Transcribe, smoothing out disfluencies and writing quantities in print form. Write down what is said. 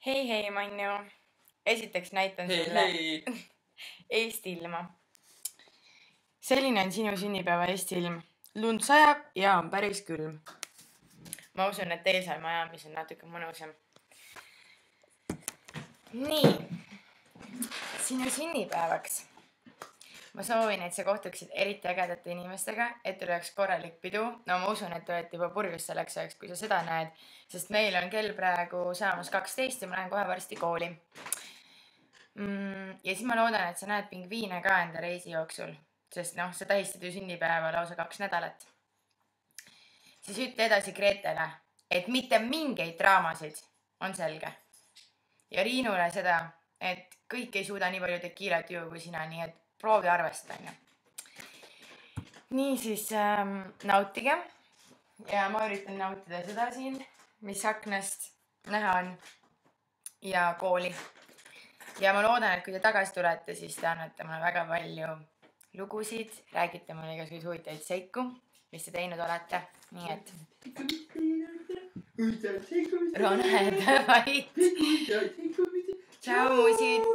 Hei Manju. Esiteks näitan sulle Eesti ilma. Selline on sinu sünnipäeva Eesti ilm. Lund sajab ja on päris külm. Ma usun, et teil seal majamis on natuke mõnusam. Nii. Sinu sünnipäevaks. Ma soovin, et sa kohtuksid eriti ägedate inimestega, et teil oleks korralik pidu. No ma usun, et te olete juba purjus selleks ajaks, kui sa seda näed, sest meil on kell praegu saamas 12 ja ma lähen kohe varsti kooli. Ja siis ma loodan, et sa näed pingviine ka enda reisi jooksul, sest sa tähistad ju sünnipäeva lausa 2 nädalat. Siis ütle edasi Gretele, et mitte mingeid draamasid, on selge. Ja Riinule seda, et kõik ei suuda nii palju tekiilat juua kui sina, nii et proovi arvestada. Nii siis nautige. Ja ma üritan nautida seda siin, mis aknast näha on. Ja kooli. Ja ma loodan, et kui te tagasi tulete, siis te annate mulle väga palju lugusid. Räägite mulle igasuguseid huvitavaid seiku, mis te teinud olete. Nii et... Roned, vait. Ciao, musid.